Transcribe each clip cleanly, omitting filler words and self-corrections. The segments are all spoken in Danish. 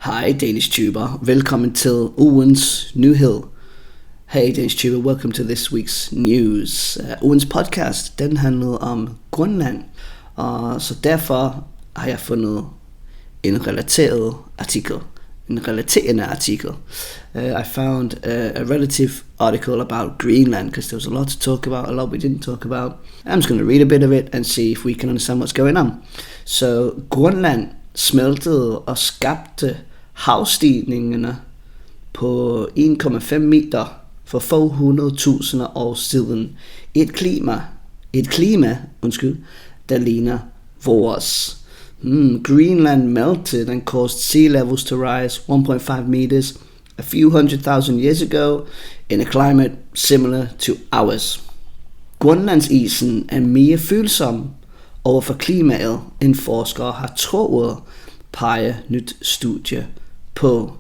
Hej DanishTuber, velkommen til ugens nyhed. Hey DanishTuber, welcome to this week's news. Ugens podcast, den handlede om Greenland, og så derfor har jeg fundet en relaterende artikel. I found a relative article about Greenland because there was a lot to talk about, a lot we didn't talk about. I'm just going to read a bit of it and see if we can understand what's going on. So Greenland smeltede og skabte havstigningerne på 1,5 meter for få 100.000 år siden. Et klima, der ligner vores. Greenland melted and caused sea levels to rise 1.5 meters a few 100,000 years ago in a climate similar to ours. Grønlandsisen er mere følsom over for klimaet, end forskere har troet, peger nyt studie på.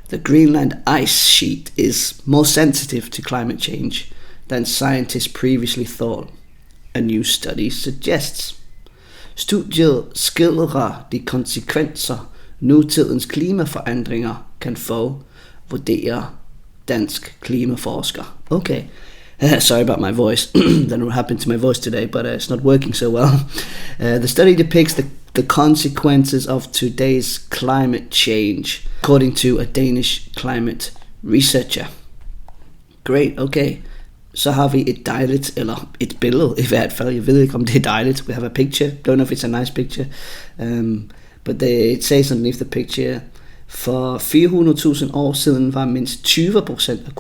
The Greenland ice sheet is more sensitive to climate change than scientists previously thought, a new study suggests. Studiet skildrer de konsekvenser nutidens klimaforandringer kan få, vurderer dansk klimaforsker. Okay, sorry about my voice. Don't know what happened to my voice today, but it's not working so well. The study depicts the consequences of today's climate change, according to a Danish climate researcher. Great, okay. Så har vi et billede i hvert fald. Jeg ved ikke om det er dejligt. We have a picture. Don't know if it's a nice picture. But it says underneath the picture, for 400.000 år siden var mindst 20% af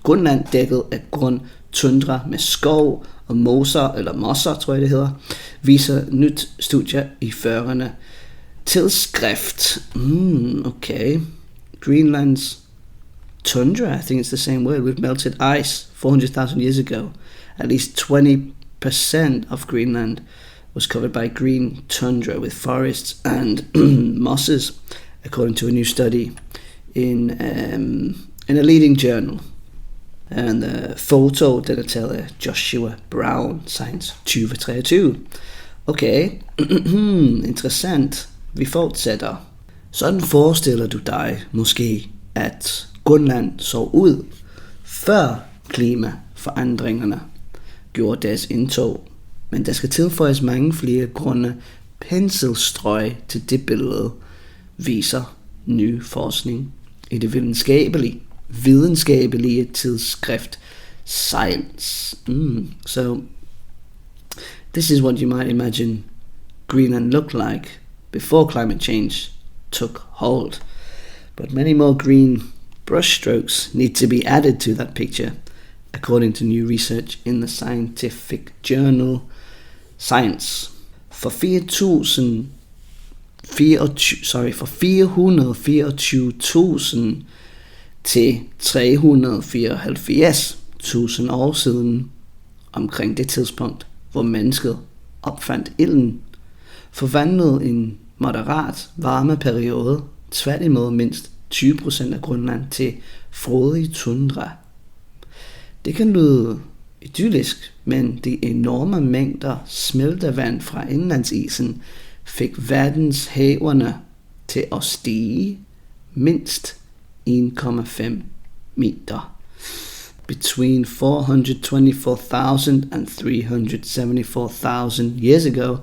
Grønland dækket af grøn tundra med skov og mosser, tror jeg det hedder, viser nyt studie i førende tidsskrift. Okay. Greenland's tundra, I think it's the same word, with melted ice 400,000 years ago. At least 20% of Greenland was covered by green tundra with forests and mosses, according to a new study in a leading journal. And the photo, den er taget af Joshua Brown, Science 2023. Okay, interessant. Vi fortsætter. Sådan forestiller du dig måske, at Greenland så ud, før klimaforandringerne gjorde deres indtog. Men der skal tilføjes mange flere grønne penselstrøg til det billede, viser ny forskning i det videnskabelige tidsskrift Science. So this is what you might imagine Greenland looked like before climate change took hold. But many more green brushstrokes need to be added to that picture, according to new research in the scientific journal Science. For 424.000 til 374.000 år siden, omkring det tidspunkt, hvor mennesket opfandt ilden, forvandlede en moderat varmeperiode tværtimod mindst 20% af Grønland til frodig tundra. Det kan lyde idyllisk, men de enorme mængder smeltevand fra indlandsisen fik verdenshavene til at stige mindst 1,5 meter. Between 424,000 and 374,000 years ago,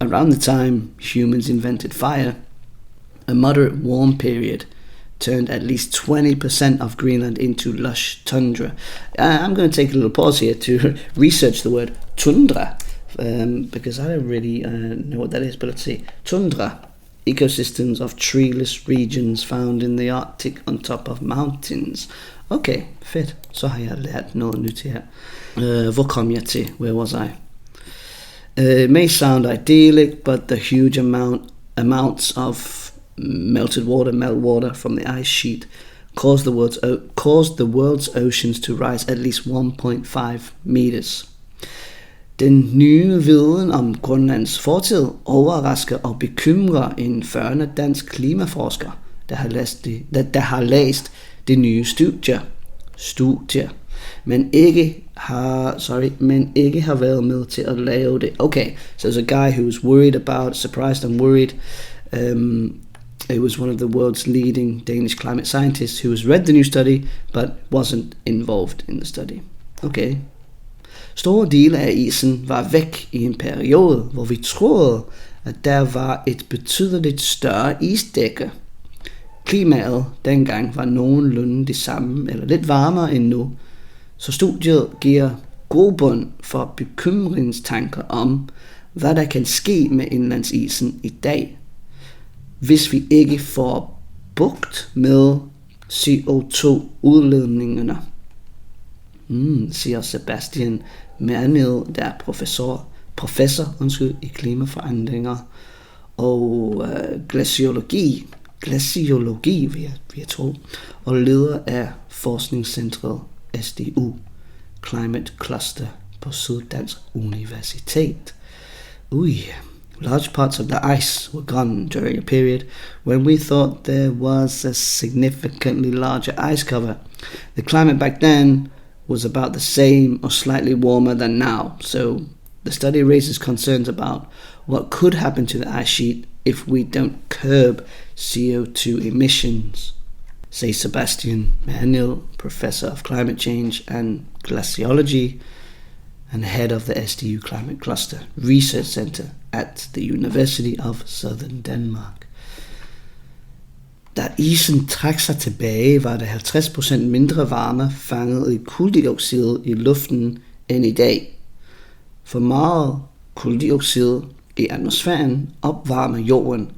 around the time humans invented fire, a moderate warm period turned at least 20% of Greenland into lush tundra. I'm going to take a little pause here to research the word tundra, because I don't really know what that is, but let's see. Tundra, ecosystems of treeless regions found in the Arctic on top of mountains. Okay, fedt. Så har jeg lært noget nyt her. Hvor kom jeg til? Where was I? It may sound idyllic, but the huge amounts of meltwater from the ice sheet caused the world's oceans to rise at least 1.5 meters. Den nye viden om Grønlands fortid overrasker og bekymrer en førende dansk klimaforsker, der har læst det nye studier, men ikke har været med til at lave det. Okay, so there's a guy who's surprised and worried It was one of the world's leading Danish climate scientists who has read the new study, but wasn't involved in the study. Okay. Store dele af isen var væk i en periode, hvor vi troede, at der var et betydeligt større isdække. Klimaet dengang var nogenlunde det samme, eller lidt varmere end nu, så studiet giver grobund for bekymringstanker om, hvad der kan ske med indlandsisen i dag, hvis vi ikke får bugt med CO2-udledningerne, siger Sebastian Mernil, der er professor i klimaforandringer og glaciologi vil jeg tro, og leder af forskningscentret SDU, Climate Cluster på Syddansk Universitet. Large parts of the ice were gone during a period when we thought there was a significantly larger ice cover. The climate back then was about the same or slightly warmer than now, so the study raises concerns about what could happen to the ice sheet if we don't curb CO2 emissions, says Sebastian Mernil, professor of climate change and glaciology and head of the SDU Climate Cluster Research Center at the University of Southern Denmark. Da isen trak sig tilbage, var der 50% mindre varme fanget i kuldioxid i luften end i dag. For meget kuldioxid i atmosfæren opvarmer jorden,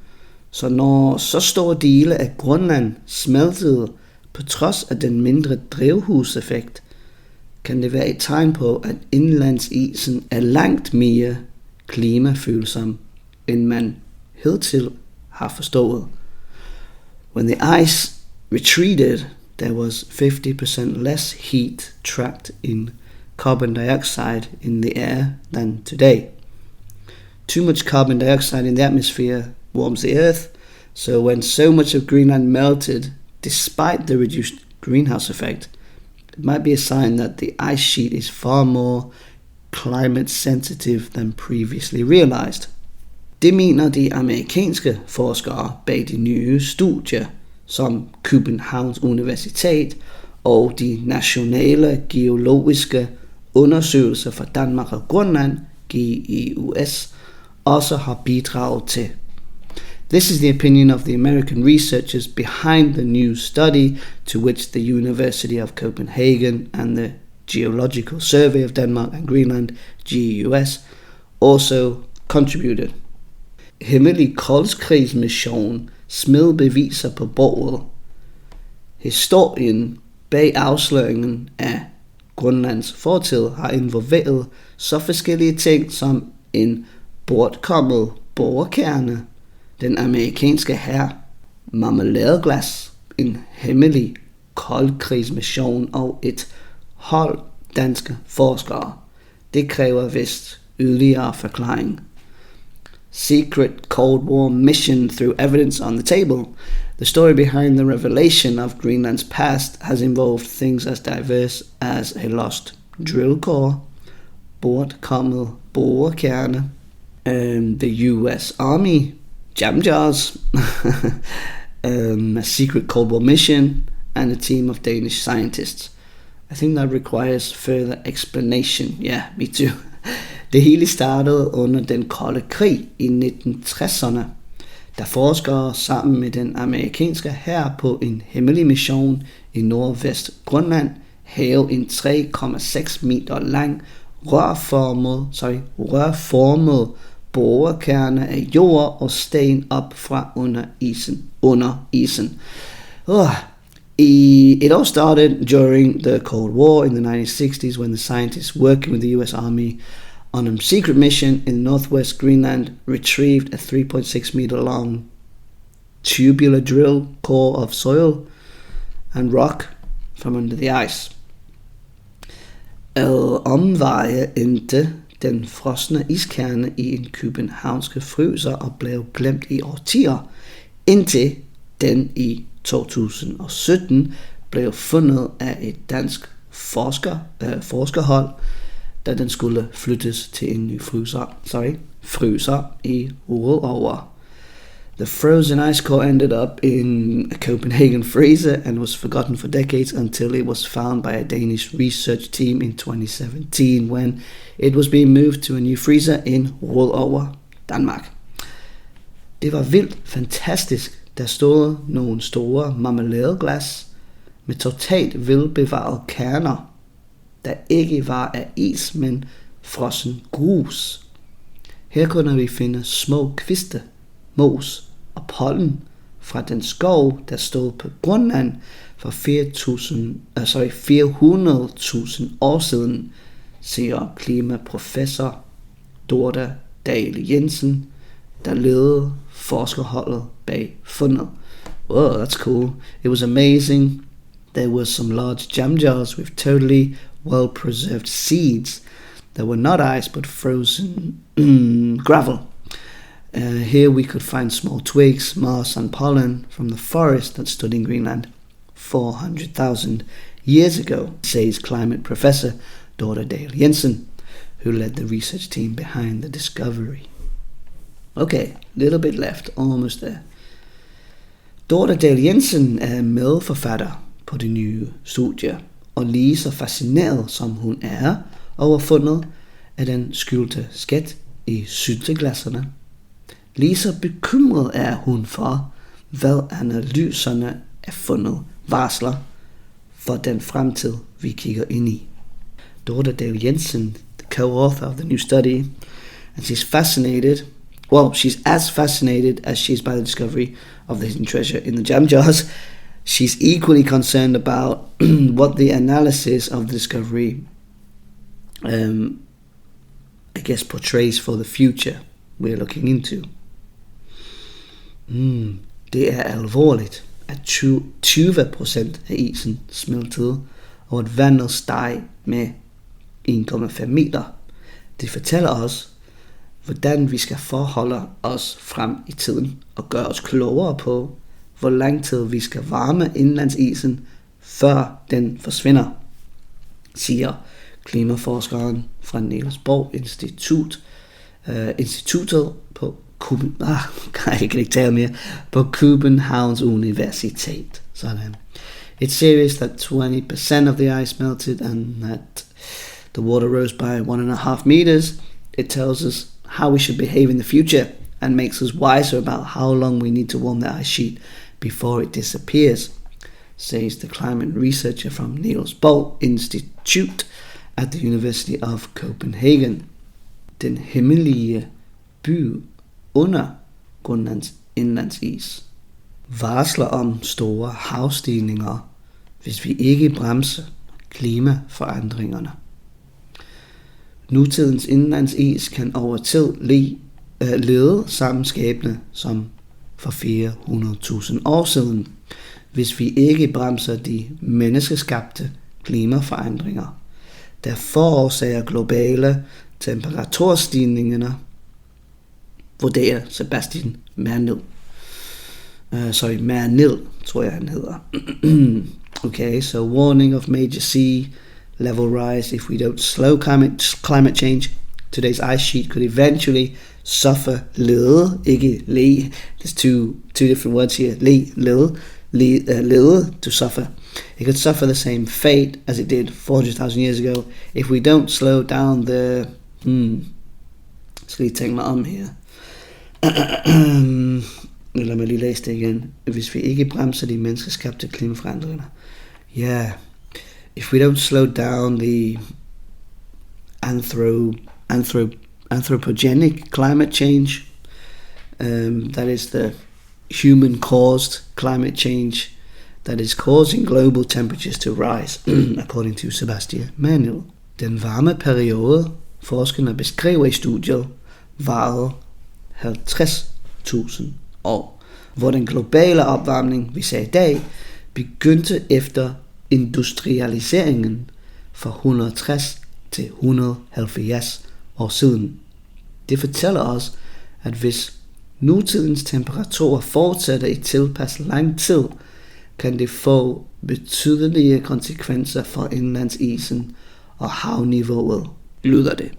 så når så store dele af Greenland smeltede på trods af den mindre drivhuseffekt, kan det være et tegn på, at indlandsisen er langt mere klimafølsom, end man hidtil har forstået. When the ice retreated, there was 50% less heat trapped in carbon dioxide in the air than today. Too much carbon dioxide in the atmosphere warms the earth, so when so much of Greenland melted, despite the reduced greenhouse effect, it might be a sign that the ice sheet is far more climate sensitive than previously realized. Det mener de amerikanske forskere bag de nye studier, som Københavns Universitet og de nationale geologiske undersøgelser for Danmark og Grønland, GEUS, også har bidraget til. This is the opinion of the American researchers behind the new study, to which the University of Copenhagen and the Geological Survey of Denmark and Greenland, GEUS, also contributed. Hemmelig koldkrigsmission smed beviser på bordet. Historien bag afsløringen af Grønlands fortid har involveret så forskellige ting som en bortkommet borekerne, den amerikanske hær, marmeladeglas, en hemmelig koldkrigsmission og et hold danske forskere. Det kræver vist yderligere forklaring. Secret Cold War mission threw evidence on the table. The story behind the revelation of Greenland's past has involved things as diverse as a lost drill core, bortkommet borekerne, the US Army jam jars, a secret Cold War mission, and a team of Danish scientists. I think that requires further explanation. Yeah, me too. Det hele startede under den kolde krig i 1960'erne, da forskere sammen med den amerikanske hær på en hemmelig mission i nordvest Grønland hævde en 3,6 meter lang rørformet borekerne af jord og sten op fra under isen. It all started during the Cold War in the 1960s when the scientists working with the US Army on a secret mission in northwest Greenland retrieved a 3.6 meter long tubular drill core of soil and rock from under the ice. Ad omveje endte den frosne iskerne i en københavnske fryser og blev glemt i årtier, indtil den i 2017 blev fundet af et dansk forskerhold, da den skulle flyttes til en ny fryser i Rødovre. The frozen ice core ended up in a Copenhagen freezer and was forgotten for decades until it was found by a Danish research team in 2017 when it was being moved to a new freezer in Rødovre, Danmark. Det var vildt fantastisk. Der stod nogle store marmeladeglas med totalt velbevarede kerner, der ikke var af is, men frossen grus. Her kunne vi finde små kviste, mos og pollen fra den skov, der stod på Greenland for 400.000 år siden, siger klimaprofessor Dorte Dahl Jensen, der ledede forskerholdet bag fundet. Whoa, that's cool. It was amazing. There were some large jam jars with totally well-preserved seeds that were not ice but frozen gravel. Here we could find small twigs, moss and pollen from the forest that stood in Greenland 400,000 years ago, says climate professor Dorte Dahl Jensen, who led the research team behind the discovery. Okay, little bit left, almost there. Dorte Dahl Jensen er medforfatter på det nye studie, og lige så fascineret som hun er over fundet af den skjulte skat i sylteglasserne. Lige så bekymret er hun for, hvad analyserne af fundet varsler for den fremtid, vi kigger ind i. Dorte Dahl Jensen, the co-author of the new study, and she's as fascinated as she is by the discovery of the hidden treasure in the jam jars. She's equally concerned about what the analysis of the discovery, portrays for the future we're looking into. Det er alvorligt, at 20% af isen smeltede, og at vandet steg med 1,5 meter. Det fortæller os, hvordan vi skal forholde os frem i tiden og gøre os klogere på, hvor lang tid vi skal varme indlandsisen, før den forsvinder, siger klimaforskeren fra Niels Bohr Instituttet på Københavns Universitet. Sådan. It's serious that 20% of the ice melted and that the water rose by 1.5 meters. It tells us how we should behave in the future and makes us wiser about how long we need to warm the ice sheet before it disappears, says the climate researcher from Niels Bohr Institute at the University of Copenhagen. Den hemmelige by under Grønlands indlandsis varsler om store havstigninger, hvis vi ikke bremser klimaforandringerne. Nutidens indlandsis kan over tid lede samme skæbne som for 400.000 år siden, hvis vi ikke bremser de menneskeskabte klimaforandringer, der forårsager globale temperaturstigninger, vurderer Sebastian Mernil, tror jeg han hedder. Okay, so warning of major sea level rise if we don't slow climate change. Today's ice sheet could eventually suffer lede. There's two different words here. Lede to suffer. It could suffer the same fate as it did 400,000 years ago if we don't slow down the. Skal lige tænke mig om her. Lad mig lige læse det igen. Hvis vi ikke bremser de menneskeskabte klimaforandringer. Yeah. If we don't slow down the anthropogenic climate change, that is the human-caused climate change that is causing global temperatures to rise, according to Sebastian Manuel. Den varme periode, forskerne beskriver i studiet, varede 50.000 år, hvor den globale opvarmning, vi ser i dag, begyndte efter industrialiseringen for 160 til 170 år siden. Det fortæller os, at hvis nutidens temperaturer fortsætter i tilpas lang tid, kan det få betydelige konsekvenser for indlandsisen og havniveauet, lyder det.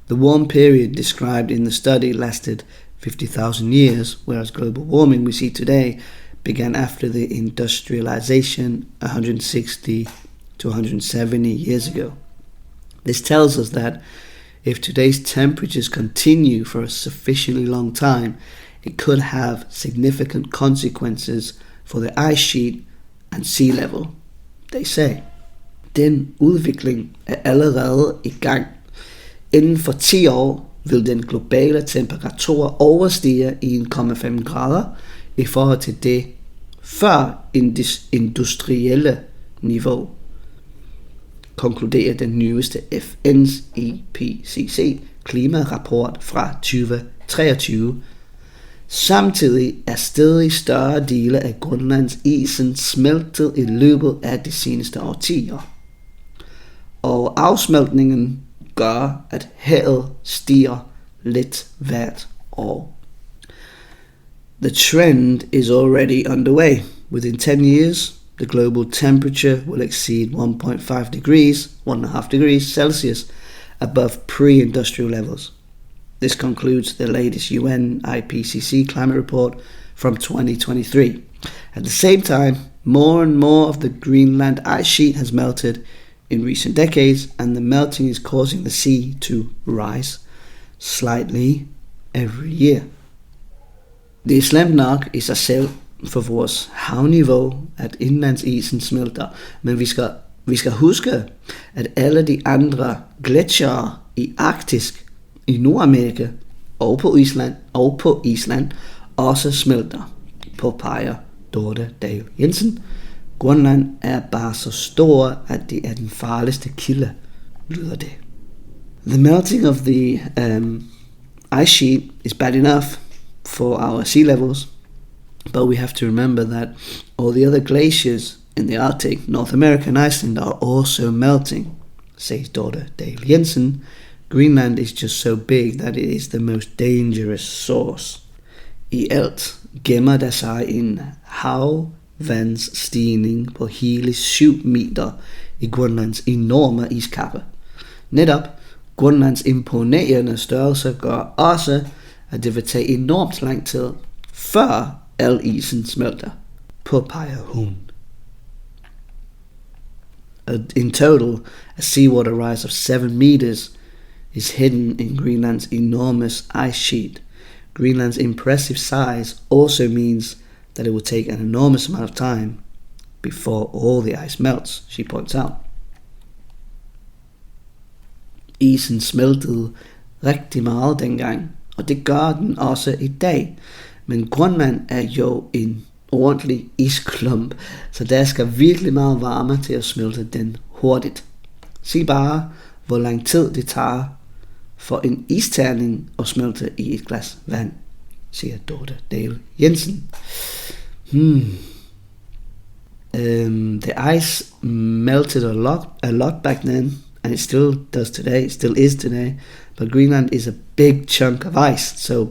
The warm period described in the study lasted 50,000 years, whereas global warming we see today began after the industrialization 160 to 170 years ago. This tells us that if today's temperatures continue for a sufficiently long time, it could have significant consequences for the ice sheet and sea level, they say. Den udvikling er allerede i gang. Inden for 10 år vil den globale temperatur overstige 1,5 grader i forhold til det før industrielle niveau, konkluderer den nyeste FN's IPCC klimarapport fra 2023. Samtidig er stadig større dele af Grønlands isen smeltet i løbet af de seneste årtier. Og afsmeltningen gør, at havet stiger lidt hvert år. The trend is already underway. Within 10 years, the global temperature will exceed 1.5 degrees Celsius above pre-industrial levels. This concludes the latest UN IPCC climate report from 2023. At the same time, more and more of the Greenland ice sheet has melted in recent decades, and the melting is causing the sea to rise slightly every year. Det er slemt nok i sig selv for vores havniveau, at indlandsisen smelter, men vi skal huske, at alle de andre gletsjere i Arktis, i Nordamerika og på Island også smelter, påpeger Dorte Dale Jensen. Grønland er bare så stor, at det er den farligste kilde, lyder det. The melting of the ice sheet is bad enough for our sea levels, but we have to remember that all the other glaciers in the Arctic, North America and Iceland are also melting, says Dorte Dale Jensen. Greenland is just so big that it is the most dangerous source. I alt gemmer der sig en havvandsstigning på hele 7 meter i Grønlands enorme iskappe. Netop Grønlands imponerende størrelse gør også, at det vil tage enormt lang tid, før al isen smelter, påpeger hun. In total, a seawater rise of 7 meters is hidden in Greenland's enormous ice sheet. Greenland's impressive size also means that it will take an enormous amount of time before all the ice melts, she points out. Isen smeltede rigtig meget dengang, og det gør den også i dag. Men Grønland er jo en ordentlig isklump, så der skal virkelig meget varme til at smelte den hurtigt. Sig bare, hvor lang tid det tager for en isterning at smelte i et glas vand, siger Dorte Dale Jensen. The ice melted a lot back then, and it still is today, but Greenland is a big chunk of ice, so it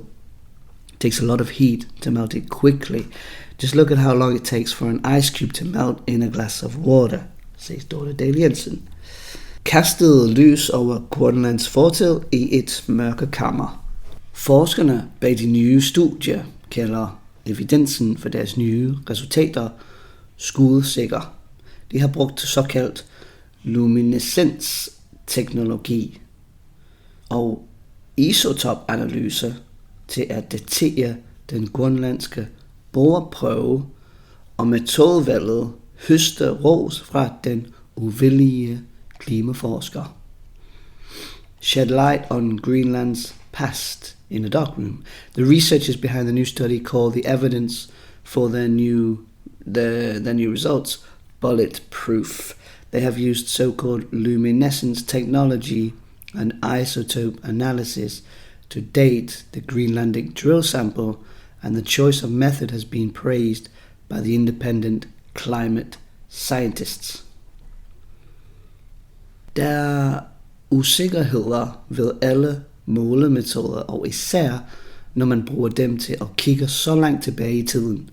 takes a lot of heat to melt it quickly. Just look at how long it takes for an ice cube to melt in a glass of water, says Dorte Dale Jensen. Kastede lys over Grønlands fortid i et mørkekammer. Forskerne bag de nye studier kalder evidensen for deres nye resultater skudsikker. De har brugt såkaldt luminescensteknologi og isotopanalyse til at datere den grønlandske boreprøve, og metodevalget høster ros fra den uvillige klimaforsker. Shed light on Greenland's past in a dark room. The researchers behind the new study call the evidence for their new results bulletproof. They have used so-called luminescence technology and isotope analysis to date the Greenlandic drill sample, and the choice of method has been praised by the independent climate scientists. Der er usikkerheder ved alle målemetoder, og især når man bruger dem til at kigge så langt tilbage i tiden.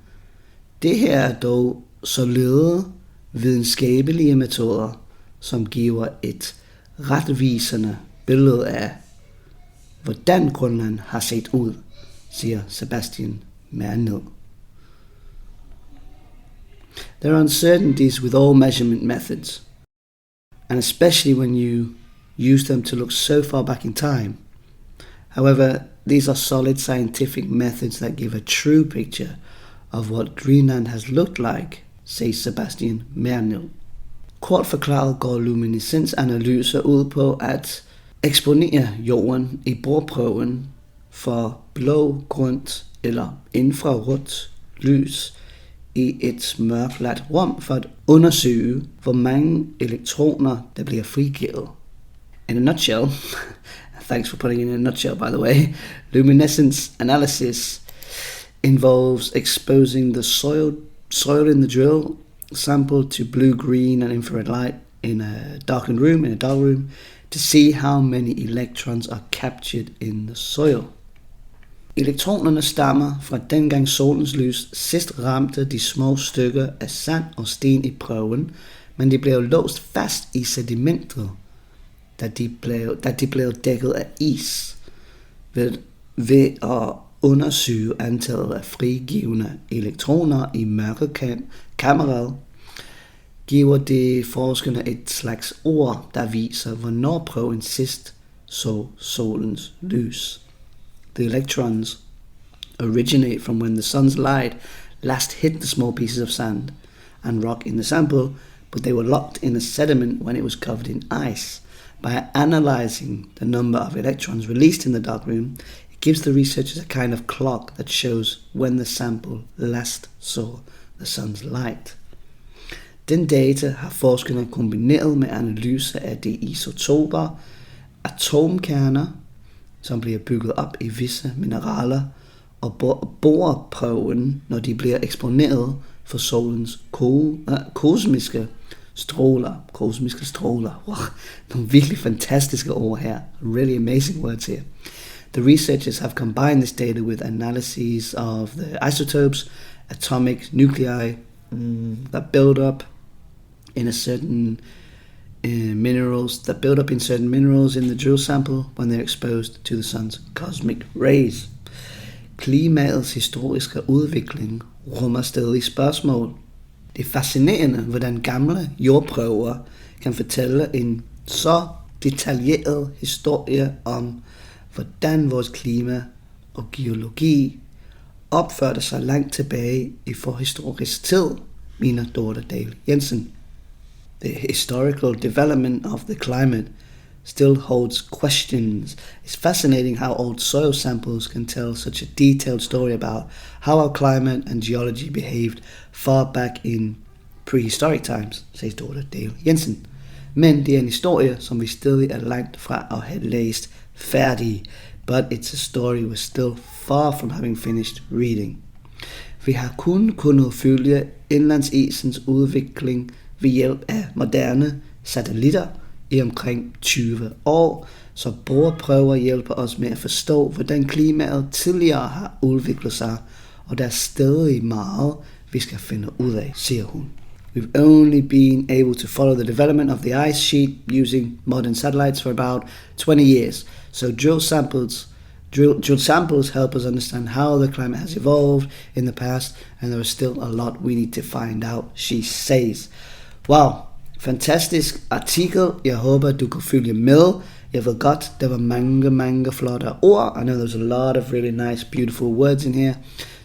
Det her er dog solide videnskabelige metoder, som giver et retvisende billede af, hvordan Grønland har set ud siger Sebastian mere ned. There are uncertainties with all measurement methods, and especially when you use them to look so far back in time. However, these are solid scientific methods that give a true picture of what Greenland has looked like, says Sebastian Mernil. Kort forklaret går luminescensanalyser ud på at eksponere jorden i bordprøven for blå, grønt eller infrarødt lys i et mørklagt rum for at undersøge, hvor mange elektroner der bliver frigivet. In a nutshell, thanks for putting it in a nutshell by the way, luminescence analysis involves exposing the soil in the drill sample to blue, green and infrared light in a dark room, to see how many electrons are captured in the soil. Elektronerne stammer fra dengang solens lys sidst ramte de små stykker af sand og sten i prøven, men de blev låst fast i sedimentet, da de blev dækket af is. Ved at undersøge antallet af frigivende elektroner i mørkekammeret, giver det forskerne et slags ord, der viser, hvornår prøven sidst så solens lys. The electrons originate from when the sun's light last hit the small pieces of sand and rock in the sample, but they were locked in a sediment when it was covered in ice. By analyzing the number of electrons released in the dark room, it gives the researchers a kind of clock that shows when the sample last saw the sun's light. Den data har forskerne kombineret med analyser af de isotoper, atomkerner, som bliver bygget op i visse mineraler, og boreprøven, når de bliver eksponeret for solens kosmiske stråler. Wow, nogle virkelig fantastiske ord her. Really amazing words here. The researchers have combined this data with analyses of the isotopes, atomic nuclei that build up in certain minerals in the drill sample when they're exposed to the sun's cosmic rays. Klimaets historiske udvikling rummer stadig spørgsmål. Det er fascinerende, hvordan gamle jordprøver kan fortælle en så detaljeret historie om, hvordan vores klima og geologi opførte sig langt tilbage i forhistorisk tid, mener Dorte Dahl Jensen. The historical development of the climate still holds questions. It's fascinating how old soil samples can tell such a detailed story about how our climate and geology behaved far back in prehistoric times, says Dorte Dahl Jensen. Men det er en historie, som vi stadig er langt fra at have læst færdig, but it's a story we're still far from having finished reading. Vi har kun kunnet følge indlandsisens udvikling ved hjælp af moderne satellitter i omkring 20 år, så boreprøver hjælper os med at forstå, hvordan klimaet tidligere har udviklet sig, og der er stadig meget, vi skal finde ud af, siger hun. We've only been able to follow the development of the ice sheet using modern satellites for about 20 years, so drill samples help us understand how the climate has evolved in the past, and there is still a lot we need to find out, she says. Wow, fantastisk artikel. Jeg håber, du kan følge med. Jeg ved godt, der var mange flotte ord. I know there's a lot of really nice, beautiful words in here.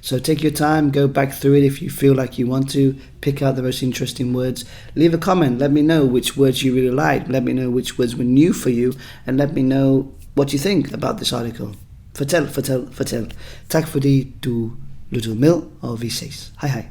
So take your time, go back through it if you feel like you want to. Pick out the most interesting words. Leave a comment. Let me know which words you really liked. Let me know which words were new for you. And let me know what you think about this article. Fortæl. Tak fordi du lyttede med, og vi ses. Hej hej.